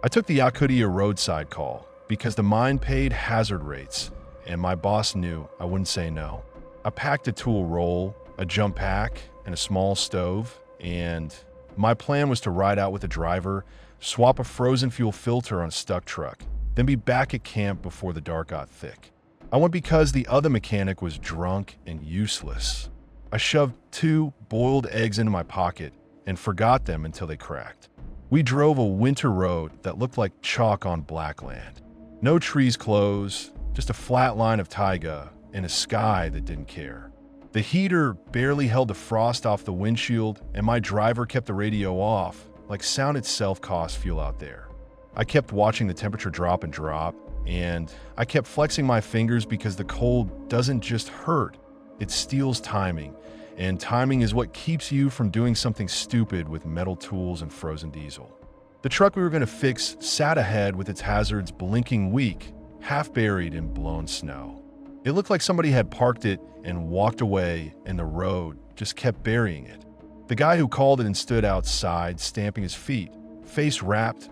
I took the Yakutia roadside call because the mine paid hazard rates, and my boss knew I wouldn't say no. I packed a tool roll, a jump pack, and a small stove, and my plan was to ride out with the driver, swap a frozen fuel filter on a stuck truck, then be back at camp before the dark got thick. I went because the other mechanic was drunk and useless. I shoved 2 boiled eggs into my pocket and forgot them until they cracked. We drove a winter road that looked like chalk on black land. No trees close, just a flat line of taiga and a sky that didn't care. The heater barely held the frost off the windshield, and my driver kept the radio off, like sound itself cost fuel out there. I kept watching the temperature drop and drop, and I kept flexing my fingers because the cold doesn't just hurt, it steals timing, and timing is what keeps you from doing something stupid with metal tools and frozen diesel. The truck we were going to fix sat ahead with its hazards blinking weak, half buried in blown snow. It looked like somebody had parked it and walked away, and the road just kept burying it. The guy who called it and stood outside, stamping his feet, face wrapped,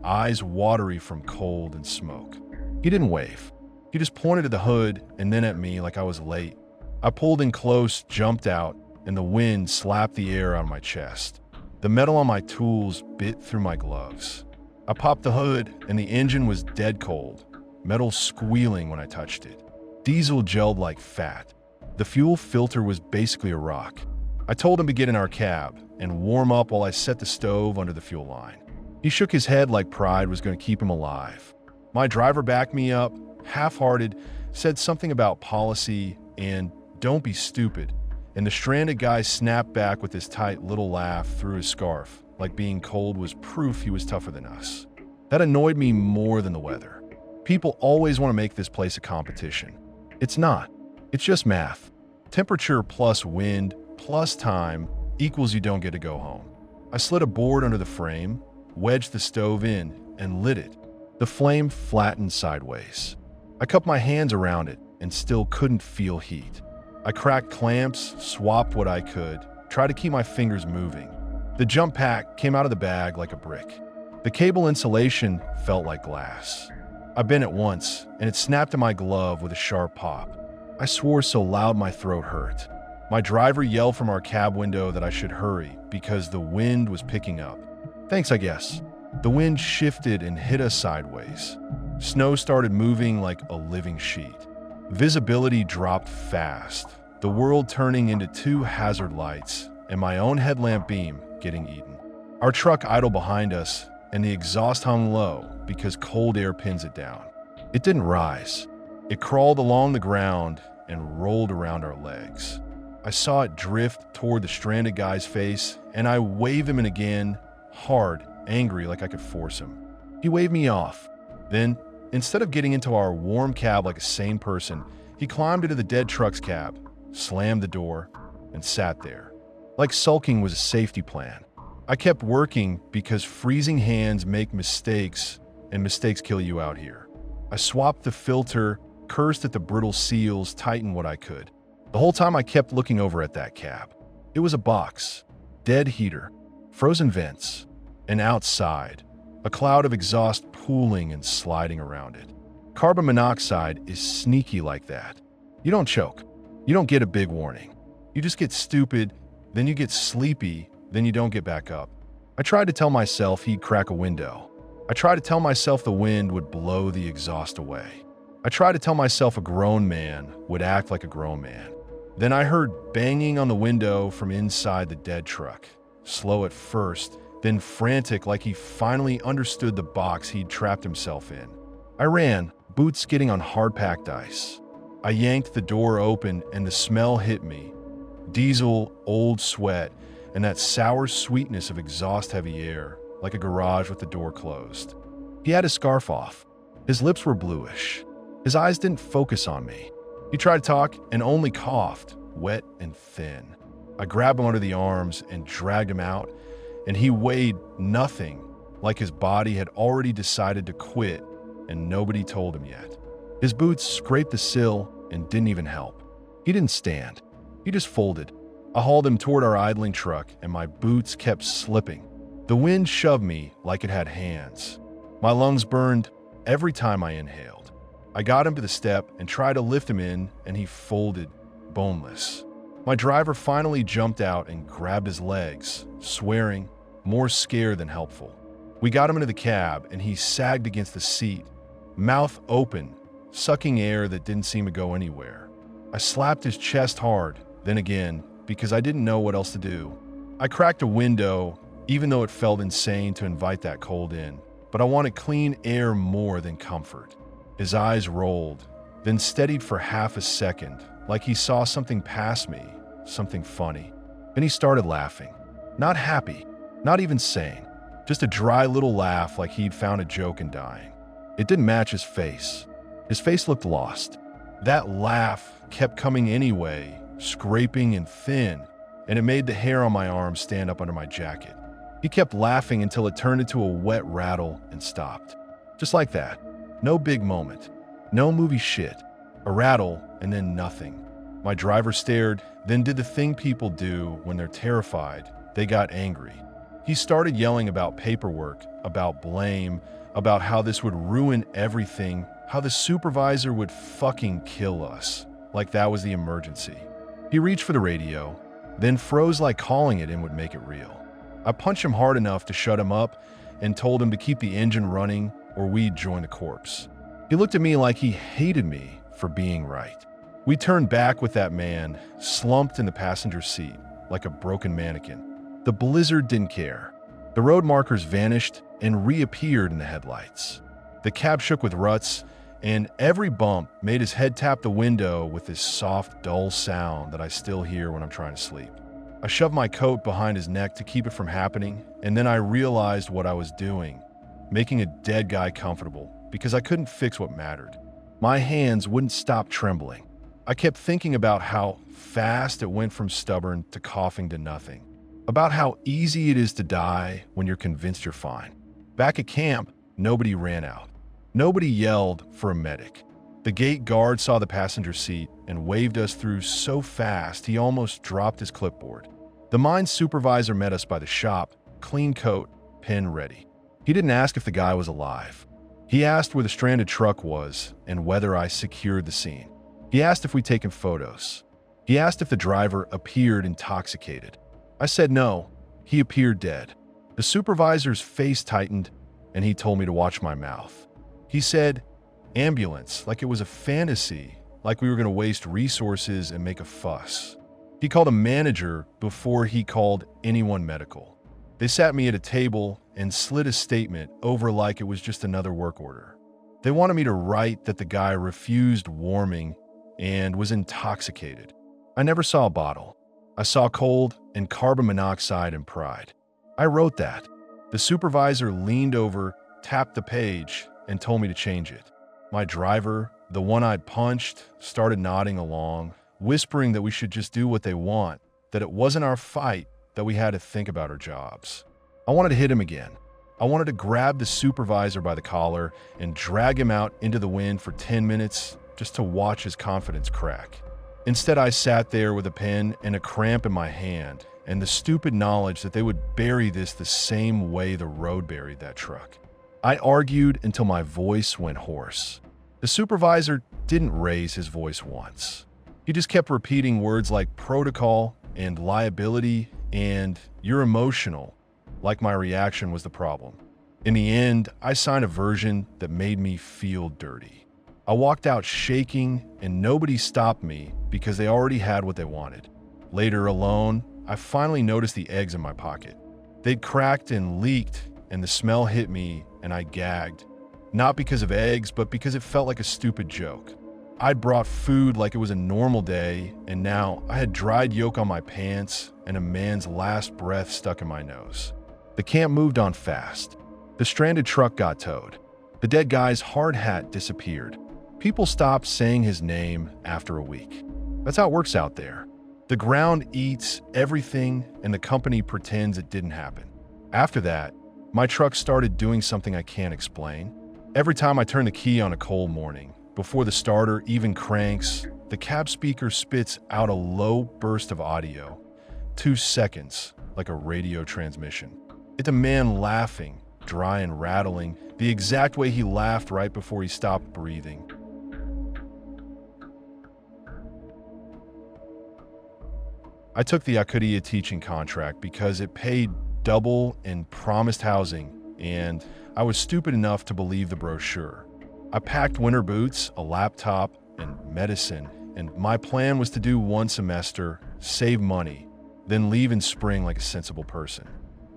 eyes watery from cold and smoke. He didn't wave. He just pointed at the hood and then at me like I was late. I pulled in close, jumped out, and the wind slapped the air on my chest. The metal on my tools bit through my gloves. I popped the hood, and the engine was dead cold, metal squealing when I touched it. Diesel gelled like fat. The fuel filter was basically a rock. I told him to get in our cab and warm up while I set the stove under the fuel line. He shook his head like pride was going to keep him alive. My driver backed me up, half-hearted, said something about policy and don't be stupid, and the stranded guy snapped back with his tight little laugh through his scarf, like being cold was proof he was tougher than us. That annoyed me more than the weather. People always want to make this place a competition. It's not. It's just math. Temperature plus wind plus time equals you don't get to go home. I slid a board under the frame, wedged the stove in, and lit it. The flame flattened sideways. I cupped my hands around it and still couldn't feel heat. I cracked clamps, swapped what I could, tried to keep my fingers moving. The jump pack came out of the bag like a brick. The cable insulation felt like glass. I bent it once, and it snapped in my glove with a sharp pop. I swore so loud my throat hurt. My driver yelled from our cab window that I should hurry because the wind was picking up. Thanks, I guess. The wind shifted and hit us sideways. Snow started moving like a living sheet. Visibility dropped fast, the world turning into 2 hazard lights and my own headlamp beam getting eaten. Our truck idled behind us, and the exhaust hung low because cold air pins it down. It didn't rise. It crawled along the ground and rolled around our legs. I saw it drift toward the stranded guy's face, and I waved him in again, hard, angry like I could force him. He waved me off. Then, instead of getting into our warm cab like a sane person, he climbed into the dead truck's cab, slammed the door, and sat there. Like sulking was a safety plan. I kept working because freezing hands make mistakes, and mistakes kill you out here. I swapped the filter, cursed at the brittle seals, tightened what I could. The whole time I kept looking over at that cab. It was a box, dead heater, frozen vents, and outside, a cloud of exhaust pooling and sliding around it. Carbon monoxide is sneaky like that. You don't choke. You don't get a big warning. You just get stupid, then you get sleepy, then you don't get back up. I tried to tell myself he'd crack a window. I tried to tell myself the wind would blow the exhaust away. I tried to tell myself a grown man would act like a grown man. Then I heard banging on the window from inside the dead truck. Slow at first, then frantic like he finally understood the box he'd trapped himself in. I ran, boots skidding on hard-packed ice. I yanked the door open and the smell hit me. Diesel, old sweat, and that sour sweetness of exhaust-heavy air, like a garage with the door closed. He had his scarf off. His lips were bluish. His eyes didn't focus on me. He tried to talk and only coughed, wet and thin. I grabbed him under the arms and dragged him out, and he weighed nothing, like his body had already decided to quit and nobody told him yet. His boots scraped the sill and didn't even help. He didn't stand. He just folded. I hauled him toward our idling truck, and my boots kept slipping. The wind shoved me like it had hands. My lungs burned every time I inhaled. I got him to the step and tried to lift him in, and he folded, boneless. My driver finally jumped out and grabbed his legs, swearing, more scared than helpful. We got him into the cab, and he sagged against the seat, mouth open, sucking air that didn't seem to go anywhere. I slapped his chest hard, then again, because I didn't know what else to do. I cracked a window, even though it felt insane to invite that cold in, but I wanted clean air more than comfort. His eyes rolled, then steadied for half a second, like he saw something pass me, something funny. Then he started laughing. Not happy, not even sane, just a dry little laugh like he'd found a joke in dying. It didn't match his face. His face looked lost. That laugh kept coming anyway, scraping and thin, and it made the hair on my arm stand up under my jacket. He kept laughing until it turned into a wet rattle and stopped. Just like that. No big moment. No movie shit. A rattle and then nothing. My driver stared, then did the thing people do when they're terrified. They got angry. He started yelling about paperwork, about blame, about how this would ruin everything, how the supervisor would fucking kill us, like that was the emergency. He reached for the radio, then froze like calling it in would make it real. I punched him hard enough to shut him up and told him to keep the engine running or we'd join the corpse. He looked at me like he hated me for being right. We turned back with that man, slumped in the passenger seat like a broken mannequin. The blizzard didn't care. The road markers vanished and reappeared in the headlights. The cab shook with ruts, and every bump made his head tap the window with this soft, dull sound that I still hear when I'm trying to sleep. I shoved my coat behind his neck to keep it from happening, and then I realized what I was doing, making a dead guy comfortable, because I couldn't fix what mattered. My hands wouldn't stop trembling. I kept thinking about how fast it went from stubborn to coughing to nothing, about how easy it is to die when you're convinced you're fine. Back at camp, nobody ran out. Nobody yelled for a medic. The gate guard saw the passenger seat and waved us through so fast he almost dropped his clipboard. The mine supervisor met us by the shop, clean coat, pen ready. He didn't ask if the guy was alive. He asked where the stranded truck was and whether I secured the scene. He asked if we'd taken photos. He asked if the driver appeared intoxicated. I said no. He appeared dead. The supervisor's face tightened, and he told me to watch my mouth. He said, ambulance, like it was a fantasy, like we were going to waste resources and make a fuss. He called a manager before he called anyone medical. They sat me at a table and slid a statement over like it was just another work order. They wanted me to write that the guy refused warming and was intoxicated. I never saw a bottle. I saw cold and carbon monoxide and pride. I wrote that. The supervisor leaned over, tapped the page, and told me to change it. My driver, the one I'd punched, started nodding along, whispering that we should just do what they want, that it wasn't our fight, that we had to think about our jobs. I wanted to hit him again. I wanted to grab the supervisor by the collar and drag him out into the wind for 10 minutes just to watch his confidence crack. Instead, I sat there with a pen and a cramp in my hand and the stupid knowledge that they would bury this the same way the road buried that truck. I argued until my voice went hoarse. The supervisor didn't raise his voice once. He just kept repeating words like protocol and liability and you're emotional, like my reaction was the problem. In the end, I signed a version that made me feel dirty. I walked out shaking and nobody stopped me because they already had what they wanted. Later, alone, I finally noticed the eggs in my pocket. They'd cracked and leaked, and the smell hit me and I gagged. Not because of eggs, but because it felt like a stupid joke. I'd brought food like it was a normal day, and now I had dried yolk on my pants and a man's last breath stuck in my nose. The camp moved on fast. The stranded truck got towed. The dead guy's hard hat disappeared. People stopped saying his name after a week. That's how it works out there. The ground eats everything and the company pretends it didn't happen. After that, my truck started doing something I can't explain. Every time I turn the key on a cold morning, before the starter even cranks, the cab speaker spits out a low burst of audio, 2 seconds, like a radio transmission. It's a man laughing, dry and rattling, the exact way he laughed right before he stopped breathing. I took the Yakutia teaching contract because it paid double and promised housing, and I was stupid enough to believe the brochure. I packed winter boots, a laptop, and medicine, and my plan was to do one semester, save money, then leave in spring like a sensible person.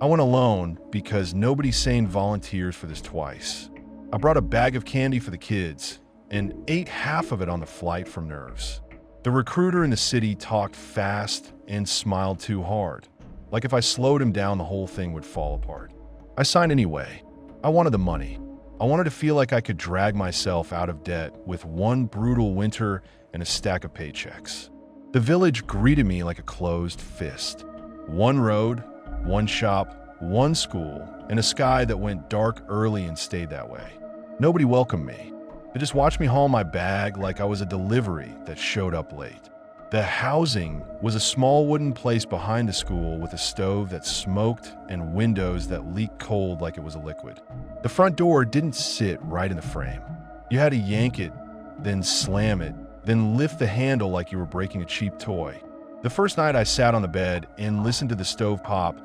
I went alone because nobody sane volunteers for this twice. I brought a bag of candy for the kids and ate half of it on the flight from nerves. The recruiter in the city talked fast and smiled too hard. Like if I slowed him down, the whole thing would fall apart. I signed anyway. I wanted the money. I wanted to feel like I could drag myself out of debt with one brutal winter and a stack of paychecks. The village greeted me like a closed fist. One road, one shop, one school, and a sky that went dark early and stayed that way. Nobody welcomed me. They just watched me haul my bag like I was a delivery that showed up late. The housing was a small wooden place behind the school with a stove that smoked and windows that leaked cold like it was a liquid. The front door didn't sit right in the frame. You had to yank it, then slam it, then lift the handle like you were breaking a cheap toy. The first night I sat on the bed and listened to the stove pop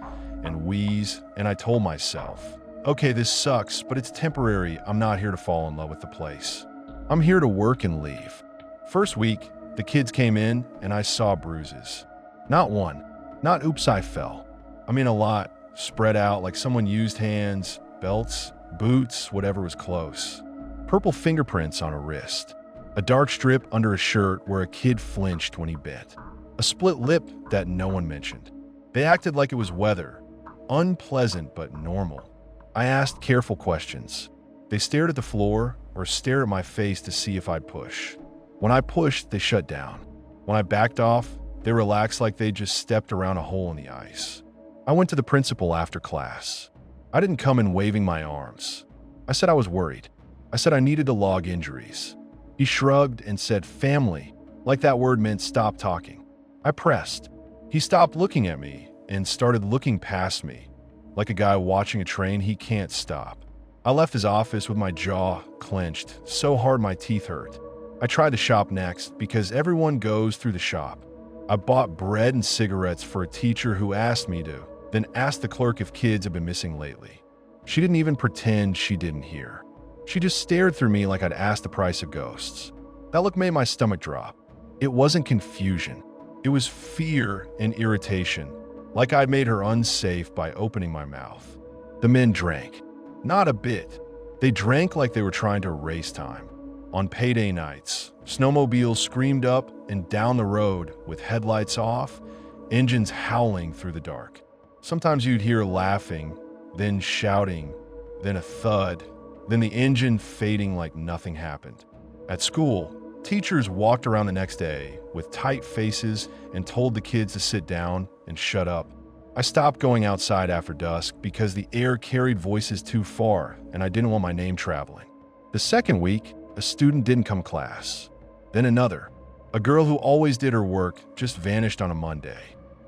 and wheeze, and I told myself, okay, this sucks, but it's temporary. I'm not here to fall in love with the place. I'm here to work and leave. First week, the kids came in and I saw bruises. Not one, not oops, I fell. I mean a lot, spread out like someone used hands, belts, boots, whatever was close. Purple fingerprints on a wrist. A dark strip under a shirt where a kid flinched when he bit. A split lip that no one mentioned. They acted like it was weather. Unpleasant but normal. I asked careful questions. They stared at the floor or stared at my face to see if I'd push. When I pushed, they shut down. When I backed off, they relaxed like they just stepped around a hole in the ice. I went to the principal after class. I didn't come in waving my arms. I said I was worried. I said I needed to log injuries. He shrugged and said family, like that word meant stop talking. I pressed. He stopped looking at me and started looking past me, like a guy watching a train he can't stop. I left his office with my jaw clenched, so hard my teeth hurt. I tried to shop next because everyone goes through the shop. I bought bread and cigarettes for a teacher who asked me to, then asked the clerk if kids had been missing lately. She didn't even pretend she didn't hear. She just stared through me like I'd asked the price of ghosts. That look made my stomach drop. It wasn't confusion. It was fear and irritation, like I'd made her unsafe by opening my mouth. The men drank. Not a bit. They drank like they were trying to race time. On payday nights, snowmobiles screamed up and down the road with headlights off, engines howling through the dark. Sometimes you'd hear laughing, then shouting, then a thud, then the engine fading like nothing happened. At school, teachers walked around the next day with tight faces and told the kids to sit down and shut up. I stopped going outside after dusk because the air carried voices too far and I didn't want my name traveling. The second week, a student didn't come to class. Then another. A girl who always did her work just vanished on a Monday.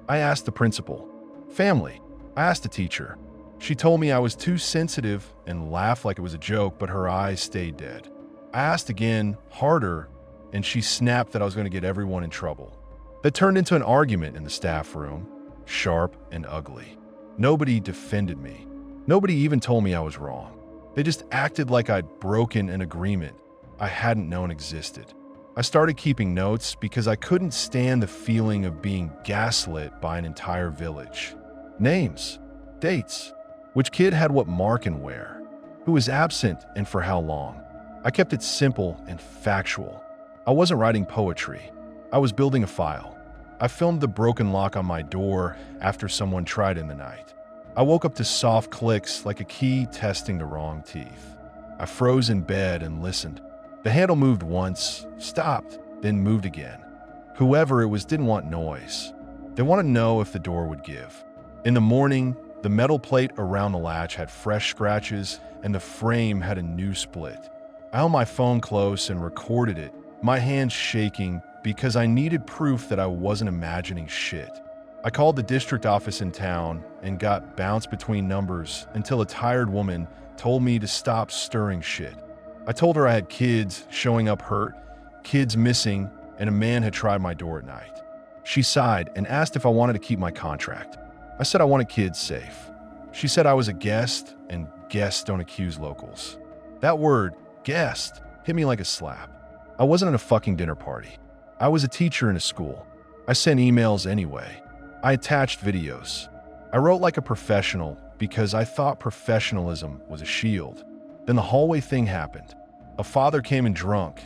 I asked the principal. Family. I asked the teacher. She told me I was too sensitive and laughed like it was a joke, but her eyes stayed dead. I asked again, harder, and she snapped that I was going to get everyone in trouble. That turned into an argument in the staff room, sharp and ugly. Nobody defended me. Nobody even told me I was wrong. They just acted like I'd broken an agreement I hadn't known existed. I started keeping notes because I couldn't stand the feeling of being gaslit by an entire village. Names, dates, which kid had what mark and where, who was absent and for how long. I kept it simple and factual. I wasn't writing poetry. I was building a file. I filmed the broken lock on my door after someone tried in the night. I woke up to soft clicks like a key testing the wrong teeth. I froze in bed and listened. The handle moved once, stopped, then moved again. Whoever it was didn't want noise. They wanted to know if the door would give. In the morning, the metal plate around the latch had fresh scratches and the frame had a new split. I held my phone close and recorded it, my hands shaking because I needed proof that I wasn't imagining shit. I called the district office in town and got bounced between numbers until a tired woman told me to stop stirring shit. I told her I had kids showing up hurt, kids missing, and a man had tried my door at night. She sighed and asked if I wanted to keep my contract. I said I wanted kids safe. She said I was a guest, and guests don't accuse locals. That word, guest, hit me like a slap. I wasn't at a fucking dinner party. I was a teacher in a school. I sent emails anyway. I attached videos. I wrote like a professional because I thought professionalism was a shield. Then the hallway thing happened. A father came in drunk,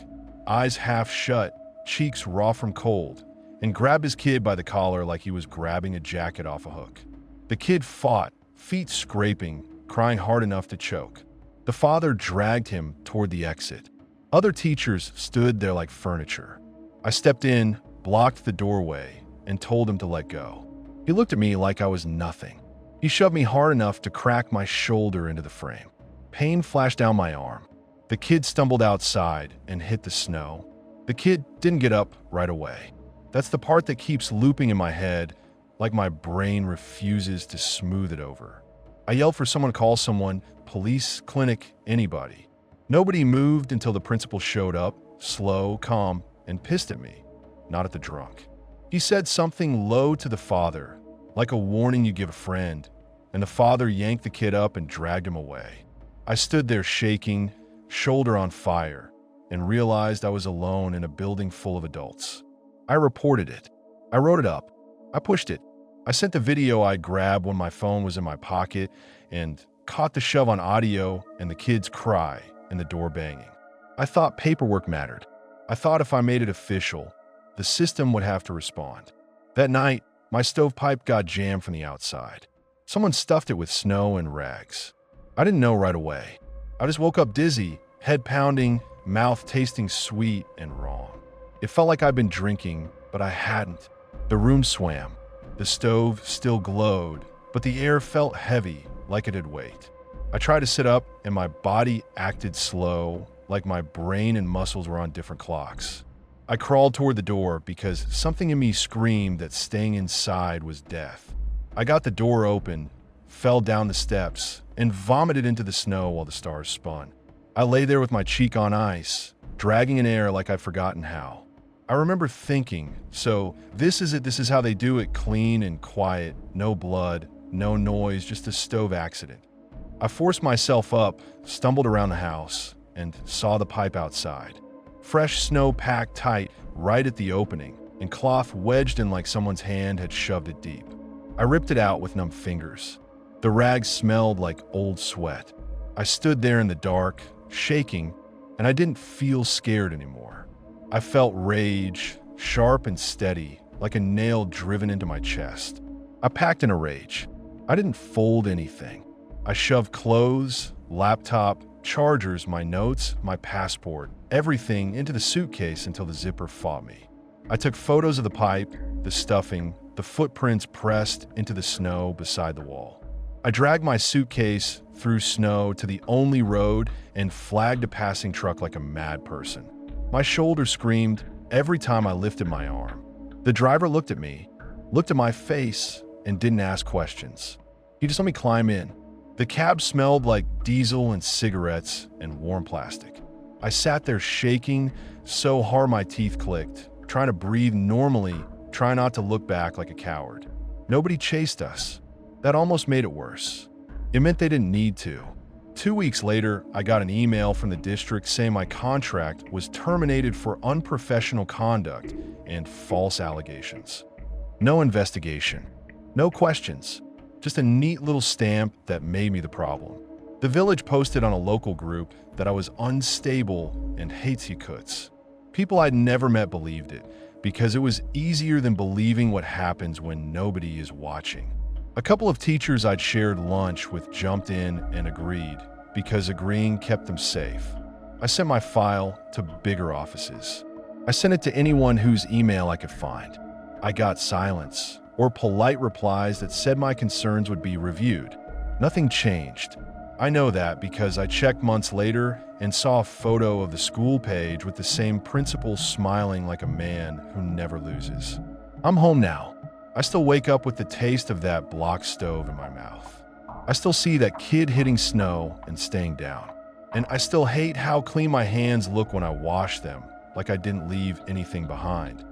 eyes half shut, cheeks raw from cold, and grabbed his kid by the collar like he was grabbing a jacket off a hook. The kid fought, feet scraping, crying hard enough to choke. The father dragged him toward the exit. Other teachers stood there like furniture. I stepped in, blocked the doorway, and told him to let go. He looked at me like I was nothing. He shoved me hard enough to crack my shoulder into the frame. Pain flashed down my arm. The kid stumbled outside and hit the snow. The kid didn't get up right away. That's the part that keeps looping in my head, like my brain refuses to smooth it over. I yelled for someone to call someone, police, clinic, anybody. Nobody moved until the principal showed up, slow, calm, and pissed at me, not at the drunk. He said something low to the father, like a warning you give a friend, and the father yanked the kid up and dragged him away. I stood there shaking, shoulder on fire, and realized I was alone in a building full of adults. I reported it. I wrote it up. I pushed it. I sent the video I grabbed when my phone was in my pocket and caught the shove on audio and the kid's cry and the door banging. I thought paperwork mattered. I thought if I made it official, the system would have to respond. That night, my stovepipe got jammed from the outside. Someone stuffed it with snow and rags. I didn't know right away. I just woke up dizzy, head pounding, mouth tasting sweet and wrong. It felt like I'd been drinking, but I hadn't. The room swam. The stove still glowed, but the air felt heavy, like it had weight. I tried to sit up, and my body acted slow, like my brain and muscles were on different clocks. I crawled toward the door because something in me screamed that staying inside was death. I got the door open, fell down the steps, and vomited into the snow while the stars spun. I lay there with my cheek on ice, dragging in air like I'd forgotten how. I remember thinking, so this is it, this is how they do it, clean and quiet, no blood, no noise, just a stove accident. I forced myself up, stumbled around the house, and saw the pipe outside. Fresh snow packed tight right at the opening, and cloth wedged in like someone's hand had shoved it deep. I ripped it out with numb fingers. The rags smelled like old sweat. I stood there in the dark, shaking, and I didn't feel scared anymore. I felt rage, sharp and steady, like a nail driven into my chest. I packed in a rage. I didn't fold anything. I shoved clothes, laptop, chargers, my notes, my passport, everything into the suitcase until the zipper fought me. I took photos of the pipe, the stuffing, the footprints pressed into the snow beside the wall. I dragged my suitcase through snow to the only road and flagged a passing truck like a mad person. My shoulder screamed every time I lifted my arm. The driver looked at me, looked at my face, and didn't ask questions. He just let me climb in. The cab smelled like diesel and cigarettes and warm plastic. I sat there shaking so hard my teeth clicked, trying to breathe normally, trying not to look back like a coward. Nobody chased us. That almost made it worse. It meant they didn't need to. 2 weeks later, I got an email from the district saying my contract was terminated for unprofessional conduct and false allegations. No investigation. No questions. Just a neat little stamp that made me the problem. The village posted on a local group that I was unstable and hates Yakuts. People I'd never met believed it, because it was easier than believing what happens when nobody is watching. A couple of teachers I'd shared lunch with jumped in and agreed, because agreeing kept them safe. I sent my file to bigger offices. I sent it to anyone whose email I could find. I got silence, or polite replies that said my concerns would be reviewed. Nothing changed. I know that because I checked months later and saw a photo of the school page with the same principal smiling like a man who never loses. I'm home now. I still wake up with the taste of that block stove in my mouth. I still see that kid hitting snow and staying down. And I still hate how clean my hands look when I wash them, like I didn't leave anything behind.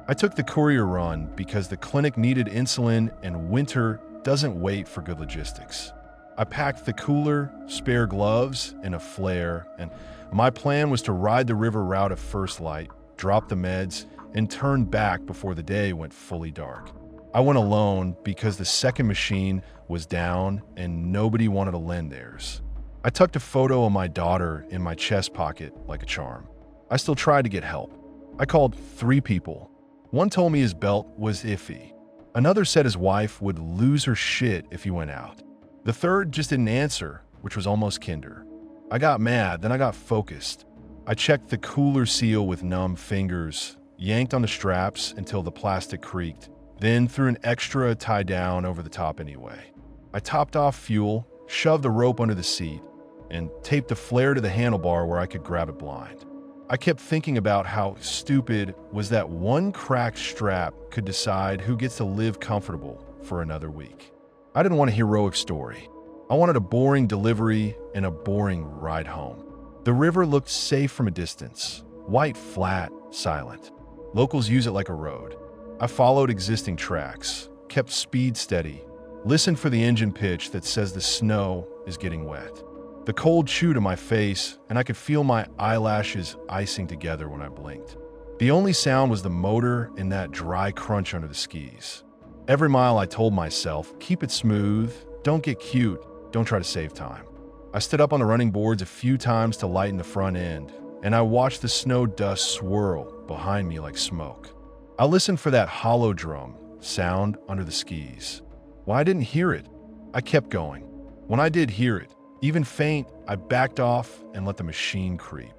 I took the courier run because the clinic needed insulin and winter doesn't wait for good logistics. I packed the cooler, spare gloves, and a flare, and my plan was to ride the river route at first light, drop the meds, and turn back before the day went fully dark. I went alone because the second machine was down and nobody wanted to lend theirs. I tucked a photo of my daughter in my chest pocket like a charm. I still tried to get help. I called 3 people. One told me his belt was iffy. Another said his wife would lose her shit if he went out. The third just didn't answer, which was almost kinder. I got mad, then I got focused. I checked the cooler seal with numb fingers, yanked on the straps until the plastic creaked, then threw an extra tie down over the top anyway. I topped off fuel, shoved a rope under the seat, and taped a flare to the handlebar where I could grab it blind. I kept thinking about how stupid was that one cracked strap could decide who gets to live comfortable for another week. I didn't want a heroic story. I wanted a boring delivery and a boring ride home. The river looked safe from a distance, white, flat, silent. Locals use it like a road. I followed existing tracks, kept speed steady, listened for the engine pitch that says the snow is getting wet. The cold chewed to my face, and I could feel my eyelashes icing together when I blinked. The only sound was the motor and that dry crunch under the skis. Every mile I told myself, keep it smooth, don't get cute, don't try to save time. I stood up on the running boards a few times to lighten the front end, and I watched the snow dust swirl behind me like smoke. I listened for that hollow drum sound under the skis. When I didn't hear it, I kept going. When I did hear it, even faint, I backed off and let the machine creep.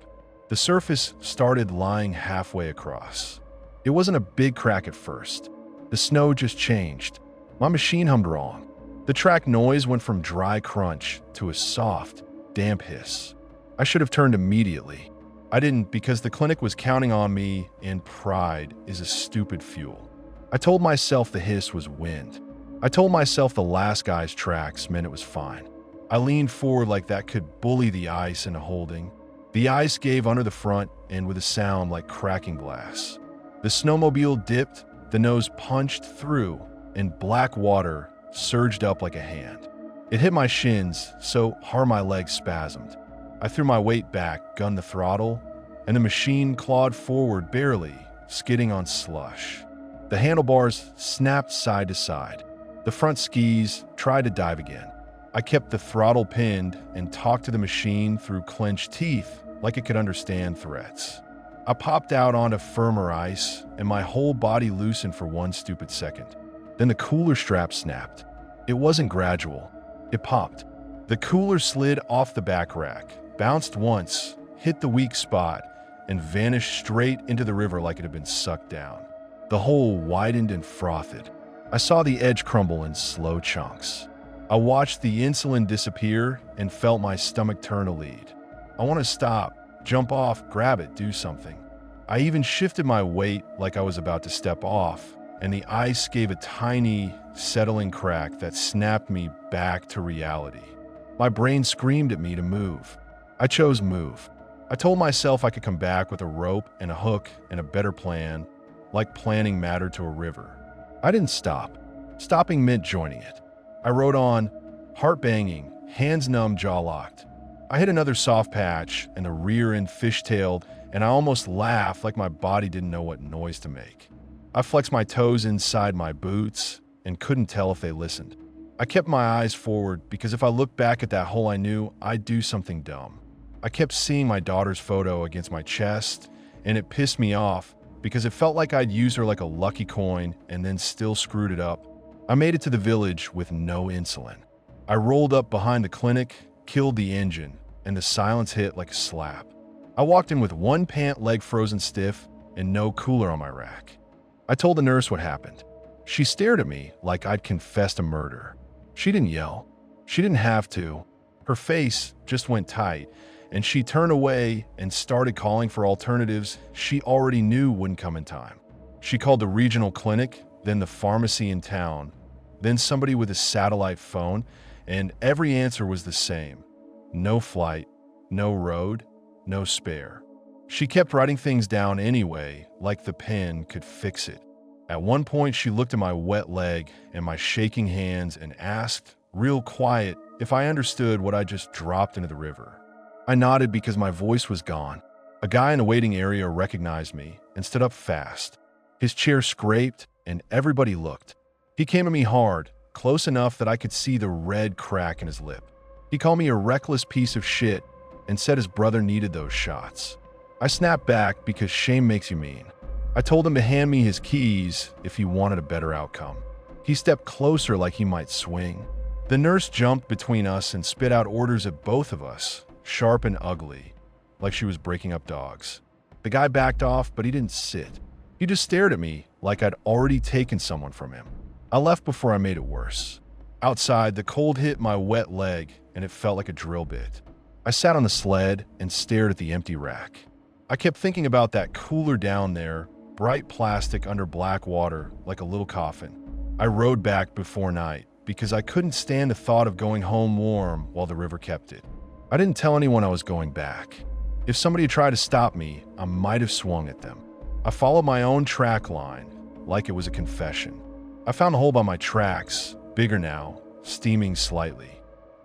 The surface started lying halfway across. It wasn't a big crack at first. The snow just changed. My machine hummed wrong. The track noise went from dry crunch to a soft, damp hiss. I should have turned immediately. I didn't because the clinic was counting on me, and pride is a stupid fuel. I told myself the hiss was wind. I told myself the last guy's tracks meant it was fine. I leaned forward like that could bully the ice into holding. The ice gave under the front and with a sound like cracking glass. The snowmobile dipped, the nose punched through, and black water surged up like a hand. It hit my shins so hard my legs spasmed. I threw my weight back, gunned the throttle, and the machine clawed forward barely, skidding on slush. The handlebars snapped side to side. The front skis tried to dive again. I kept the throttle pinned and talked to the machine through clenched teeth like it could understand threats. I popped out onto firmer ice, and my whole body loosened for one stupid second. Then the cooler strap snapped. It wasn't gradual. It popped. The cooler slid off the back rack, bounced once, hit the weak spot, and vanished straight into the river like it had been sucked down. The hole widened and frothed. I saw the edge crumble in slow chunks. I watched the insulin disappear and felt my stomach turn to lead. I want to stop, jump off, grab it, do something. I even shifted my weight like I was about to step off, and the ice gave a tiny, settling crack that snapped me back to reality. My brain screamed at me to move. I chose move. I told myself I could come back with a rope and a hook and a better plan, like planning mattered to a river. I didn't stop. Stopping meant joining it. I rode on, heart banging, hands numb, jaw locked. I hit another soft patch, and the rear end fishtailed, and I almost laughed like my body didn't know what noise to make. I flexed my toes inside my boots and couldn't tell if they listened. I kept my eyes forward because if I looked back at that hole I knew, I'd do something dumb. I kept seeing my daughter's photo against my chest, and it pissed me off because it felt like I'd used her like a lucky coin and then still screwed it up. I made it to the village with no insulin. I rolled up behind the clinic, killed the engine, and the silence hit like a slap. I walked in with one pant leg frozen stiff and no cooler on my rack. I told the nurse what happened. She stared at me like I'd confessed a murder. She didn't yell. She didn't have to. Her face just went tight, and she turned away and started calling for alternatives she already knew wouldn't come in time. She called the regional clinic, then the pharmacy in town, then somebody with a satellite phone, and every answer was the same. No flight, no road, no spare. She kept writing things down anyway, like the pen could fix it. At one point, she looked at my wet leg and my shaking hands and asked, real quiet, if I understood what I just dropped into the river. I nodded because my voice was gone. A guy in the waiting area recognized me and stood up fast. His chair scraped and everybody looked. He came at me hard, close enough that I could see the red crack in his lip. He called me a reckless piece of shit and said his brother needed those shots. I snapped back because shame makes you mean. I told him to hand me his keys if he wanted a better outcome. He stepped closer like he might swing. The nurse jumped between us and spit out orders at both of us, sharp and ugly, like she was breaking up dogs. The guy backed off, but he didn't sit. He just stared at me like I'd already taken someone from him. I left before I made it worse. Outside, the cold hit my wet leg and it felt like a drill bit. I sat on the sled and stared at the empty rack. I kept thinking about that cooler down there, bright plastic under black water like a little coffin. I rode back before night because I couldn't stand the thought of going home warm while the river kept it. I didn't tell anyone I was going back. If somebody had tried to stop me, I might have swung at them. I followed my own track line like it was a confession. I found a hole by my tracks, bigger now, steaming slightly.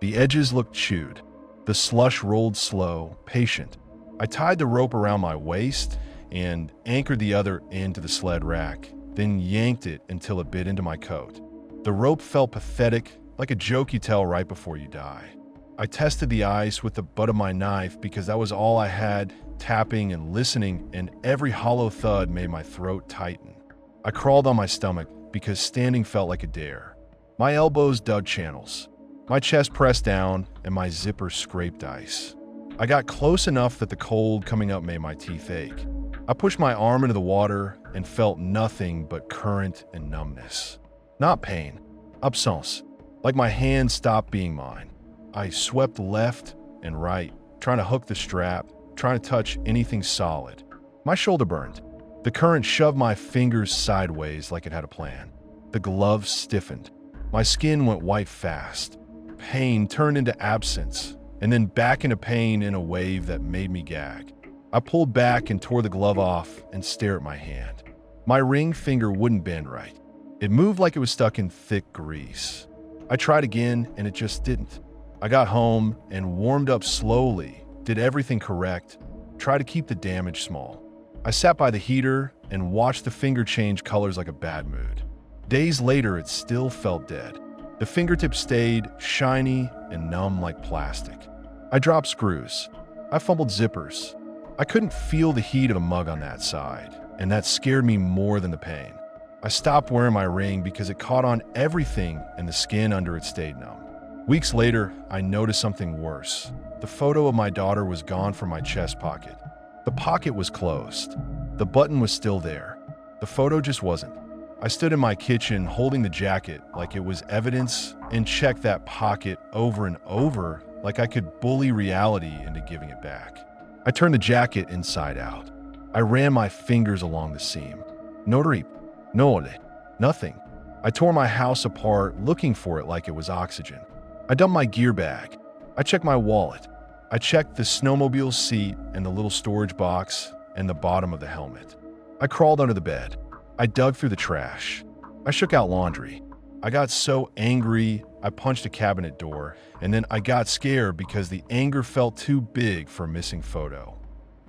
The edges looked chewed. The slush rolled slow, patient. I tied the rope around my waist and anchored the other end to the sled rack, then yanked it until it bit into my coat. The rope felt pathetic, like a joke you tell right before you die. I tested the ice with the butt of my knife because that was all I had, tapping and listening, and every hollow thud made my throat tighten. I crawled on my stomach because standing felt like a dare. My elbows dug channels. My chest pressed down, and my zipper scraped ice. I got close enough that the cold coming up made my teeth ache. I pushed my arm into the water and felt nothing but current and numbness. Not pain, absence, like my hands stopped being mine. I swept left and right, trying to hook the strap, trying to touch anything solid. My shoulder burned. The current shoved my fingers sideways like it had a plan. The gloves stiffened. My skin went white fast. Pain turned into absence, and then back into pain in a wave that made me gag. I pulled back and tore the glove off and stared at my hand. My ring finger wouldn't bend right. It moved like it was stuck in thick grease. I tried again, and it just didn't. I got home and warmed up slowly, did everything correct, tried to keep the damage small. I sat by the heater and watched the finger change colors like a bad mood. Days later, it still felt dead. The fingertip stayed shiny and numb like plastic. I dropped screws. I fumbled zippers. I couldn't feel the heat of the mug on that side, and that scared me more than the pain. I stopped wearing my ring because it caught on everything and the skin under it stayed numb. Weeks later, I noticed something worse. The photo of my daughter was gone from my chest pocket. The pocket was closed. The button was still there. The photo just wasn't. I stood in my kitchen holding the jacket like it was evidence and checked that pocket over and over like I could bully reality into giving it back. I turned the jacket inside out. I ran my fingers along the seam. No drip. No ole. Nothing. I tore my house apart looking for it like it was oxygen. I dumped my gear bag. I checked my wallet. I checked the snowmobile seat and the little storage box and the bottom of the helmet. I crawled under the bed. I dug through the trash. I shook out laundry. I got so angry, I punched a cabinet door, and then I got scared because the anger felt too big for a missing photo.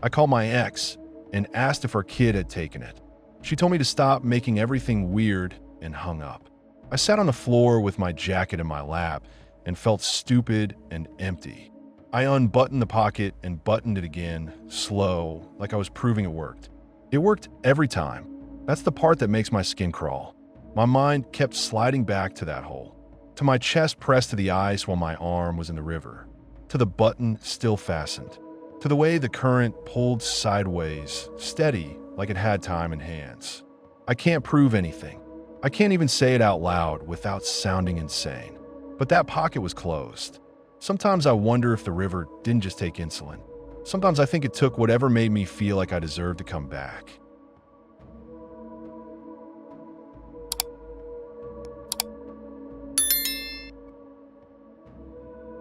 I called my ex and asked if her kid had taken it. She told me to stop making everything weird and hung up. I sat on the floor with my jacket in my lap and felt stupid and empty. I unbuttoned the pocket and buttoned it again, slow, like I was proving it worked. It worked every time. That's the part that makes my skin crawl. My mind kept sliding back to that hole, to my chest pressed to the ice while my arm was in the river, to the button still fastened, to the way the current pulled sideways, steady like it had time in hands. I can't prove anything. I can't even say it out loud without sounding insane. But that pocket was closed. Sometimes I wonder if the river didn't just take insulin. Sometimes I think it took whatever made me feel like I deserved to come back.